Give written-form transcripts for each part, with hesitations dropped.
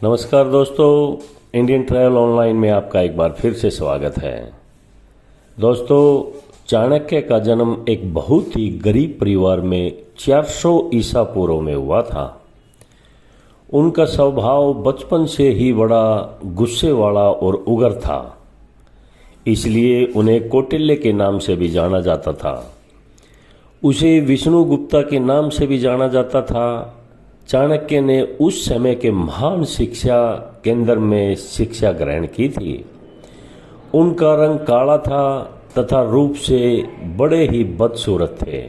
नमस्कार दोस्तों, Indian travel online में आपका एक बार फिर से स्वागत है। दोस्तों, चाणक्य का जन्म एक बहुत ही गरीब परिवार में 400 ईसा पूर्व में हुआ था। उनका स्वभाव बचपन से ही बड़ा गुस्से वाला और उग्र था, इसलिए उन्हें कौटिल्य के नाम से भी जाना जाता था। उसे विष्णुगुप्ता के नाम से भी जाना जाता था। चाणक्य ने उस समय के महान शिक्षा केंद्र में शिक्षा ग्रहण की थी। उनका रंग काला था तथा रूप से बड़े ही बदसूरत थे।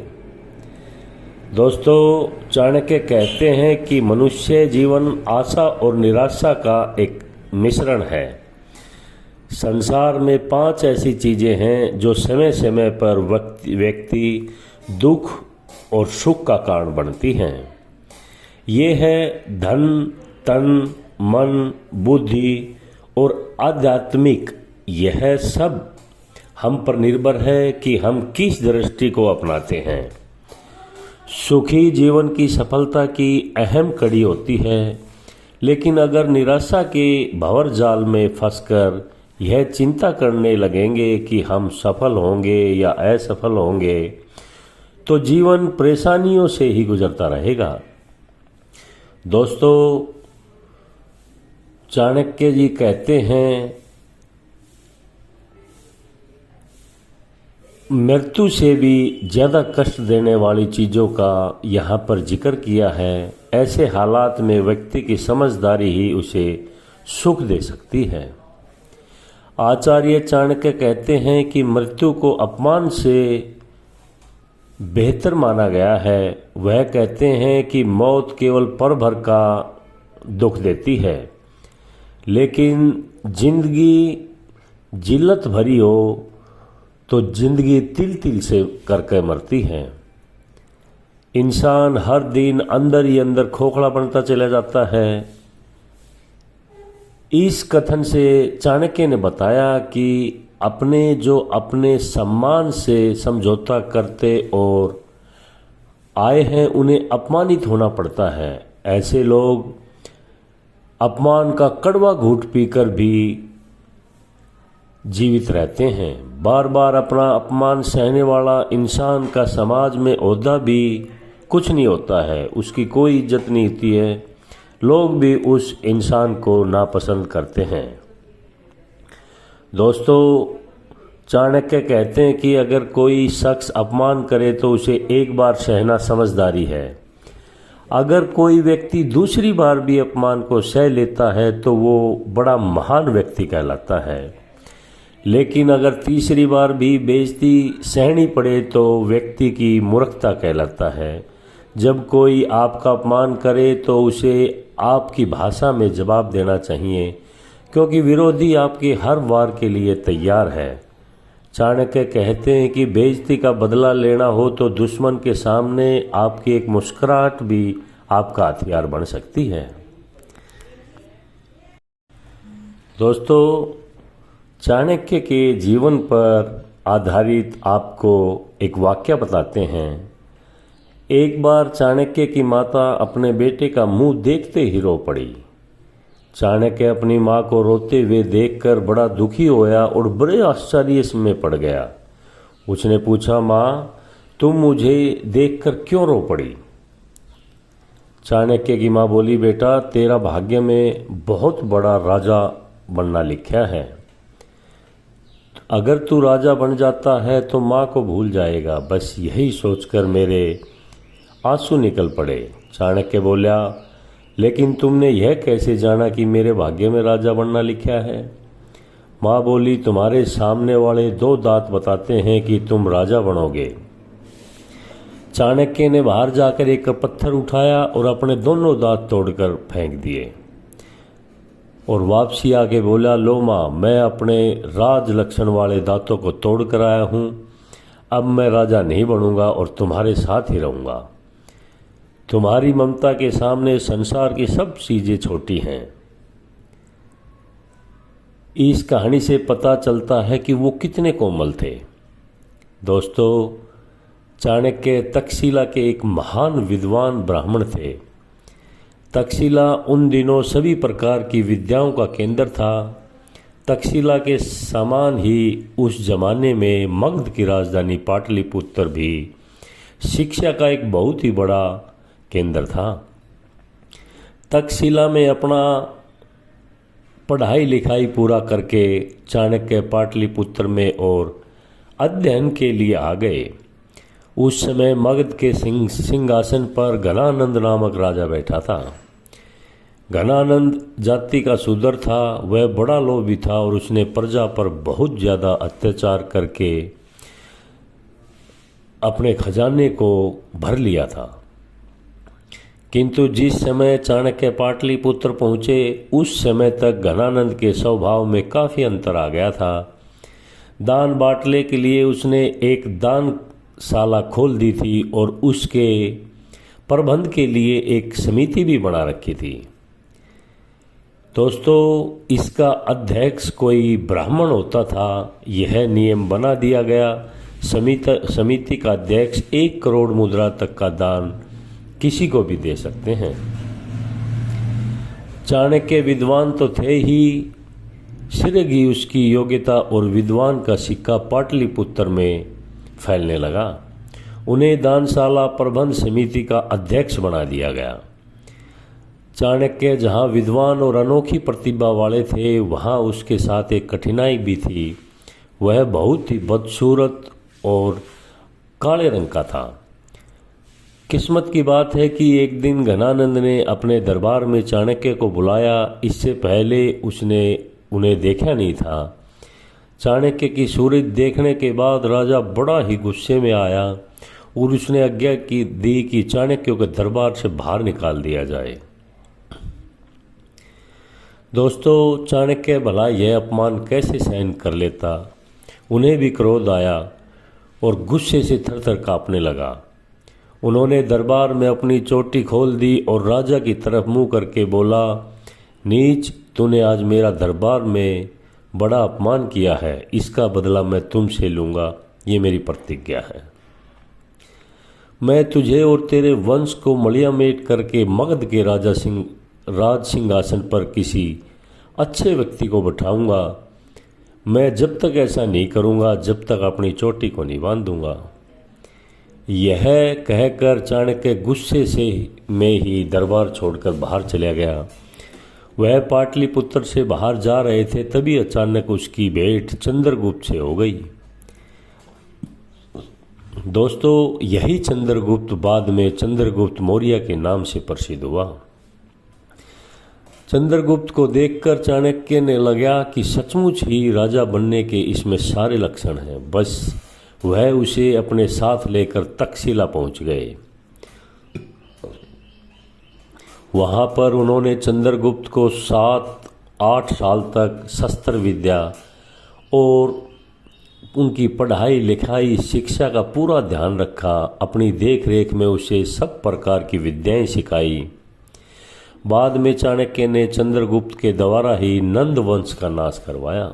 दोस्तों, चाणक्य कहते हैं कि मनुष्य जीवन आशा और निराशा का एक मिश्रण है। संसार में 5 ऐसी चीजें हैं जो समय समय पर व्यक्ति दुख और सुख का कारण बनती हैं। ये है धन, तन, मन, बुद्धि और आध्यात्मिक। यह सब हम पर निर्भर है कि हम किस दृष्टि को अपनाते हैं। सुखी जीवन की सफलता की अहम कड़ी होती है, लेकिन अगर निराशा के भंवर जाल में फंसकर यह चिंता करने लगेंगे कि हम सफल होंगे या असफल होंगे, तो जीवन परेशानियों से ही गुजरता रहेगा। दोस्तों, चाणक्य जी कहते हैं, मृत्यु से भी ज्यादा कष्ट देने वाली चीजों का यहाँ पर जिक्र किया है। ऐसे हालात में व्यक्ति की समझदारी ही उसे सुख दे सकती है। आचार्य चाणक्य कहते हैं कि मृत्यु को अपमान से बेहतर माना गया है। वह कहते हैं कि मौत केवल पल भर का दुख देती है, लेकिन जिंदगी जिल्लत भरी हो तो जिंदगी तिल तिल से करके मरती है। इंसान हर दिन अंदर ही अंदर खोखला बनता चला जाता है। इस कथन से चाणक्य ने बताया कि अपने सम्मान से समझौता करते और आए हैं, उन्हें अपमानित होना पड़ता है। ऐसे लोग अपमान का कड़वा घूंट पीकर भी जीवित रहते हैं। बार बार अपना अपमान सहने वाला इंसान का समाज में ओहदा भी कुछ नहीं होता है, उसकी कोई इज्जत नहीं होती है। लोग भी उस इंसान को नापसंद करते हैं। दोस्तों, चाणक्य कहते हैं कि अगर कोई शख्स अपमान करे तो उसे एक बार सहना समझदारी है। अगर कोई व्यक्ति दूसरी बार भी अपमान को सह लेता है तो वो बड़ा महान व्यक्ति कहलाता है। लेकिन अगर तीसरी बार भी बेइज्जती सहनी पड़े तो व्यक्ति की मूर्खता कहलाता है। जब कोई आपका अपमान करे तो उसे आपकी भाषा में जवाब देना चाहिए, क्योंकि विरोधी आपके हर वार के लिए तैयार है। चाणक्य कहते हैं कि बेइज्जती का बदला लेना हो तो दुश्मन के सामने आपकी एक मुस्कुराहट भी आपका हथियार बन सकती है। दोस्तों, चाणक्य के जीवन पर आधारित आपको एक वाक्य बताते हैं। एक बार चाणक्य की माता अपने बेटे का मुंह देखते ही रो पड़ी। चाणक्य अपनी माँ को रोते हुए देखकर बड़ा दुखी होया और बड़े आश्चर्य में पड़ गया। उसने पूछा, माँ, तुम मुझे देखकर क्यों रो पड़ी? चाणक्य की माँ बोली, बेटा, तेरा भाग्य में बहुत बड़ा राजा बनना लिखा है। अगर तू राजा बन जाता है तो माँ को भूल जाएगा। बस यही सोचकर मेरे आंसू निकल पड़े। चाणक्य बोला, लेकिन तुमने यह कैसे जाना कि मेरे भाग्य में राजा बनना लिखा है? माँ बोली, तुम्हारे सामने वाले 2 दांत बताते हैं कि तुम राजा बनोगे। चाणक्य ने बाहर जाकर एक पत्थर उठाया और अपने दोनों दांत तोड़कर फेंक दिए और वापसी आके बोला, लो माँ, मैं अपने राज लक्षण वाले दांतों को तोड़ कर आया हूँ। अब मैं राजा नहीं बनूंगा और तुम्हारे साथ ही रहूंगा। तुम्हारी ममता के सामने संसार की सब चीजें छोटी हैं। इस कहानी से पता चलता है कि वो कितने कोमल थे। दोस्तों, चाणक्य तक्षशिला के एक महान विद्वान ब्राह्मण थे। तक्षशिला उन दिनों सभी प्रकार की विद्याओं का केंद्र था। तक्षशिला के समान ही उस जमाने में मगध की राजधानी पाटलिपुत्र भी शिक्षा का एक बहुत ही बड़ा केंद्र था। तक्षशिला में अपना पढ़ाई लिखाई पूरा करके चाणक्य पाटलिपुत्र में और अध्ययन के लिए आ गए। उस समय मगध के सिंहासन पर घनानंद नामक राजा बैठा था। घनानंद जाति का शूद्र था। वह बड़ा लोभी था और उसने प्रजा पर बहुत ज़्यादा अत्याचार करके अपने खजाने को भर लिया था। किंतु जिस समय चाणक्य पाटलिपुत्र पहुँचे उस समय तक घनानंद के स्वभाव में काफ़ी अंतर आ गया था। दान बांटने के लिए उसने एक दानशाला खोल दी थी और उसके प्रबंध के लिए एक समिति भी बना रखी थी। दोस्तों, इसका अध्यक्ष कोई ब्राह्मण होता था। यह नियम बना दिया गया, समिति का अध्यक्ष 1 करोड़ मुद्रा तक का दान किसी को भी दे सकते हैं। चाणक्य विद्वान तो थे ही, सिरगी उसकी योग्यता और विद्वान का सिक्का पाटलिपुत्र में फैलने लगा। उन्हें दानशाला प्रबंध समिति का अध्यक्ष बना दिया गया। चाणक्य जहाँ विद्वान और अनोखी प्रतिभा वाले थे, वहाँ उसके साथ एक कठिनाई भी थी। वह बहुत ही बदसूरत और काले रंग का था। किस्मत की बात है कि एक दिन घनानंद ने अपने दरबार में चाणक्य को बुलाया। इससे पहले उसने उन्हें देखा नहीं था। चाणक्य की सूरत देखने के बाद राजा बड़ा ही गुस्से में आया और उसने आज्ञा दी कि चाणक्य को दरबार से बाहर निकाल दिया जाए। दोस्तों, चाणक्य भला यह अपमान कैसे सहन कर लेता। उन्हें भी क्रोध आया और गुस्से से थर-थर काँपने लगा। उन्होंने दरबार में अपनी चोटी खोल दी और राजा की तरफ मुंह करके बोला, नीच, तूने आज मेरा दरबार में बड़ा अपमान किया है। इसका बदला मैं तुमसे लूँगा। ये मेरी प्रतिज्ञा है। मैं तुझे और तेरे वंश को मलियामेट करके मगध के राज सिंहासन पर किसी अच्छे व्यक्ति को बैठाऊंगा। मैं जब तक ऐसा नहीं करूंगा जब तक अपनी चोटी को नहीं बांधूंगा। यह कहकर चाणक्य गुस्से से में ही दरबार छोड़कर बाहर चला गया। वह पाटलिपुत्र से बाहर जा रहे थे, तभी अचानक उसकी भेंट चंद्रगुप्त से हो गई। दोस्तों, यही चंद्रगुप्त बाद में चंद्रगुप्त मौर्य के नाम से प्रसिद्ध हुआ। चंद्रगुप्त को देखकर चाणक्य ने लगा कि सचमुच ही राजा बनने के इसमें सारे लक्षण हैं। बस वह उसे अपने साथ लेकर तक्षशिला पहुंच गए। वहां पर उन्होंने चंद्रगुप्त को 7-8 साल तक शस्त्र विद्या और उनकी पढ़ाई लिखाई शिक्षा का पूरा ध्यान रखा। अपनी देख रेख में उसे सब प्रकार की विद्याएं सिखाई। बाद में चाणक्य ने चंद्रगुप्त के द्वारा ही नंद वंश का नाश करवाया।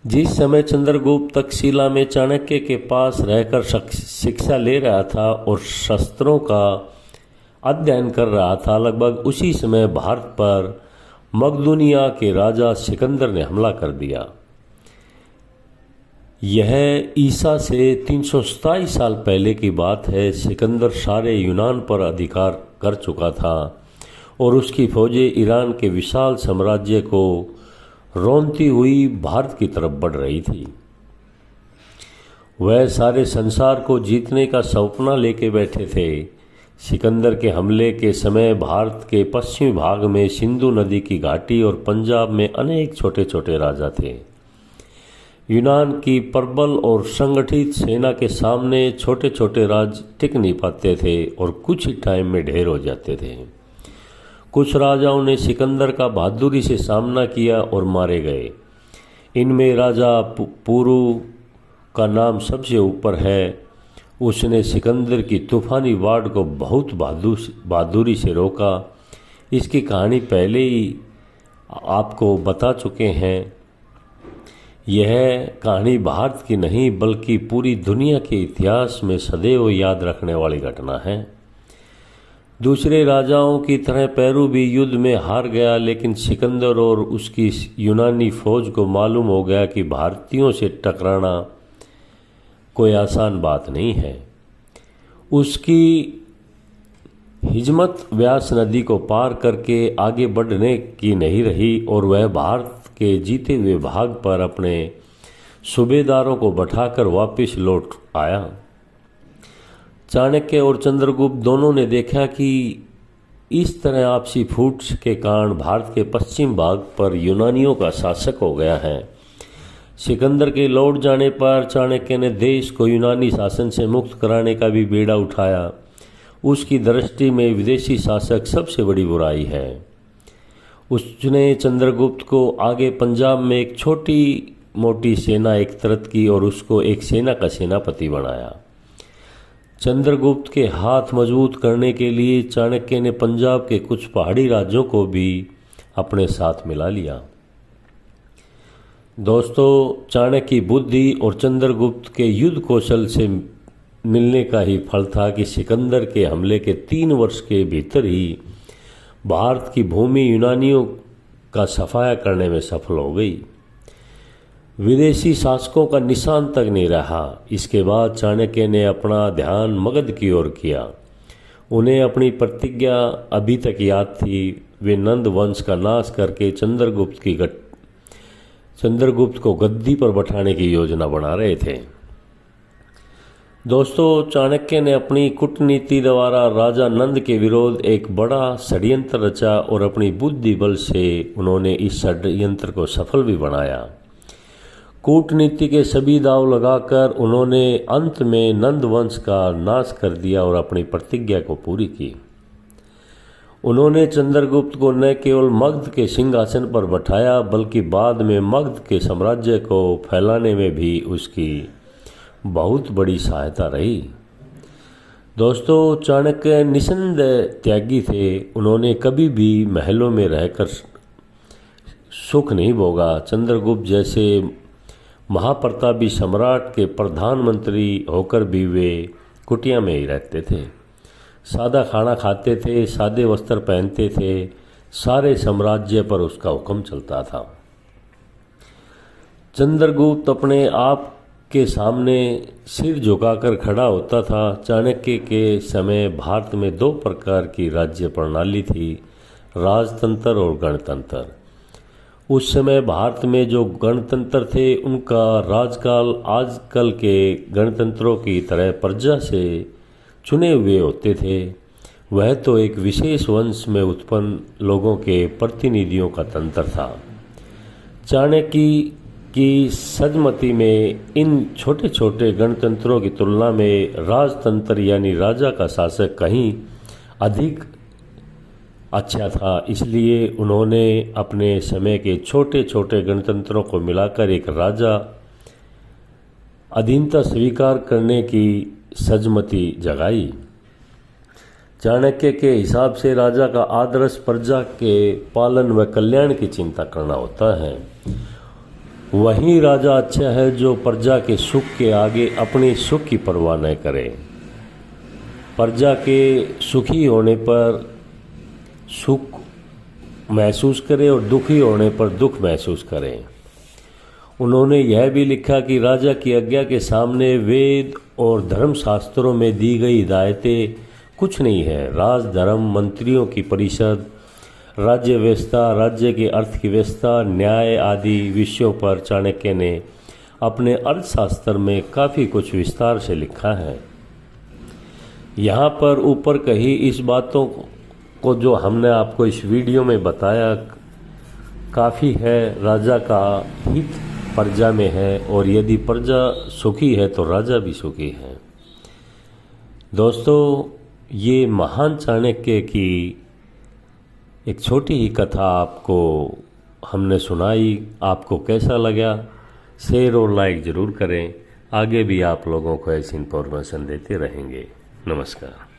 जिस समय चंद्रगुप्त तक्षशिला में चाणक्य के पास रहकर शिक्षा ले रहा था और शस्त्रों का अध्ययन कर रहा था, लगभग उसी समय भारत पर मकदूनिया के राजा सिकंदर ने हमला कर दिया। यह ईसा से 327 साल पहले की बात है। सिकंदर सारे यूनान पर अधिकार कर चुका था और उसकी फौजें ईरान के विशाल साम्राज्य को रोनती हुई भारत की तरफ बढ़ रही थी। वह सारे संसार को जीतने का सपना लेके बैठे थे। सिकंदर के हमले के समय भारत के पश्चिमी भाग में सिंधु नदी की घाटी और पंजाब में अनेक छोटे छोटे राजा थे। यूनान की प्रबल और संगठित सेना के सामने छोटे छोटे राज्य टिक नहीं पाते थे और कुछ ही टाइम में ढेर हो जाते थे। कुछ राजाओं ने सिकंदर का बहादुरी से सामना किया और मारे गए। इनमें राजा पुरु का नाम सबसे ऊपर है। उसने सिकंदर की तूफानी वार को बहुत बहादुरी से रोका। इसकी कहानी पहले ही आपको बता चुके हैं। यह कहानी भारत की नहीं बल्कि पूरी दुनिया के इतिहास में सदैव याद रखने वाली घटना है। दूसरे राजाओं की तरह पेरू भी युद्ध में हार गया, लेकिन सिकंदर और उसकी यूनानी फौज को मालूम हो गया कि भारतीयों से टकराना कोई आसान बात नहीं है। उसकी हिजमत व्यास नदी को पार करके आगे बढ़ने की नहीं रही और वह भारत के जीते हुए भाग पर अपने सूबेदारों को बैठाकर वापस लौट आया। चाणक्य और चंद्रगुप्त दोनों ने देखा कि इस तरह आपसी फूट के कारण भारत के पश्चिम भाग पर यूनानियों का शासक हो गया है। सिकंदर के लौट जाने पर चाणक्य ने देश को यूनानी शासन से मुक्त कराने का भी बीड़ा उठाया। उसकी दृष्टि में विदेशी शासक सबसे बड़ी बुराई है। उसने चंद्रगुप्त को आगे पंजाब में एक छोटी मोटी सेना एकत्रित की और उसको एक सेना का सेनापति बनाया। चंद्रगुप्त के हाथ मजबूत करने के लिए चाणक्य ने पंजाब के कुछ पहाड़ी राज्यों को भी अपने साथ मिला लिया। दोस्तों, चाणक्य की बुद्धि और चंद्रगुप्त के युद्ध कौशल से मिलने का ही फल था कि सिकंदर के हमले के 3 वर्ष के भीतर ही भारत की भूमि यूनानियों का सफाया करने में सफल हो गई। विदेशी शासकों का निशान तक नहीं रहा। इसके बाद चाणक्य ने अपना ध्यान मगध की ओर किया। उन्हें अपनी प्रतिज्ञा अभी तक याद थी। वे नंद वंश का नाश करके चंद्रगुप्त को गद्दी पर बैठाने की योजना बना रहे थे। दोस्तों, चाणक्य ने अपनी कूटनीति द्वारा राजा नंद के विरोध एक बड़ा षड्यंत्र रचा और अपनी बुद्धि बल से उन्होंने इस षड्यंत्र को सफल भी बनाया। कूटनीति के सभी दांव लगाकर उन्होंने अंत में नंद वंश का नाश कर दिया और अपनी प्रतिज्ञा को पूरी की। उन्होंने चंद्रगुप्त को न केवल मगध के सिंहासन पर बैठाया, बल्कि बाद में मगध के साम्राज्य को फैलाने में भी उसकी बहुत बड़ी सहायता रही। दोस्तों, चाणक्य निसंदेह त्यागी थे। उन्होंने कभी भी महलों में रहकर सुख नहीं भोगा। चंद्रगुप्त जैसे महाप्रतापी सम्राट के प्रधानमंत्री होकर भी वे कुटिया में ही रहते थे। सादा खाना खाते थे, सादे वस्त्र पहनते थे। सारे साम्राज्य पर उसका हुक्म चलता था। चंद्रगुप्त अपने आप के सामने सिर झुकाकर खड़ा होता था। चाणक्य के समय भारत में 2 प्रकार की राज्य प्रणाली थी, राजतंत्र और गणतंत्र। उस समय भारत में जो गणतंत्र थे उनका राजकाल आजकल के गणतंत्रों की तरह प्रजा से चुने हुए होते थे। वह तो एक विशेष वंश में उत्पन्न लोगों के प्रतिनिधियों का तंत्र था। चाणक्य की सजमती में इन छोटे छोटे गणतंत्रों की तुलना में राजतंत्र यानी राजा का शासक कहीं अधिक अच्छा था। इसलिए उन्होंने अपने समय के छोटे छोटे गणतंत्रों को मिलाकर एक राजा अधीनता स्वीकार करने की सजमती जगाई। चाणक्य के हिसाब से राजा का आदर्श प्रजा के पालन व कल्याण की चिंता करना होता है। वही राजा अच्छा है जो प्रजा के सुख के आगे अपने सुख की परवाह न करे। प्रजा के सुखी होने पर सुख महसूस करे और दुखी होने पर दुख महसूस करें। उन्होंने यह भी लिखा कि राजा की आज्ञा के सामने वेद और धर्मशास्त्रों में दी गई हिदायतें कुछ नहीं है। राज धर्म, मंत्रियों की परिषद, राज्य व्यवस्था, राज्य की अर्थ की व्यवस्था, न्याय आदि विषयों पर चाणक्य ने अपने अर्थशास्त्र में काफ़ी कुछ विस्तार से लिखा है। यहाँ पर ऊपर कही इस बातों को जो हमने आपको इस वीडियो में बताया काफ़ी है। राजा का हित प्रजा में है और यदि प्रजा सुखी है तो राजा भी सुखी है। दोस्तों, ये महान चाणक्य की एक छोटी ही कथा आपको हमने सुनाई। आपको कैसा लगा? शेयर और लाइक ज़रूर करें। आगे भी आप लोगों को ऐसी इन्फॉर्मेशन देते रहेंगे। नमस्कार।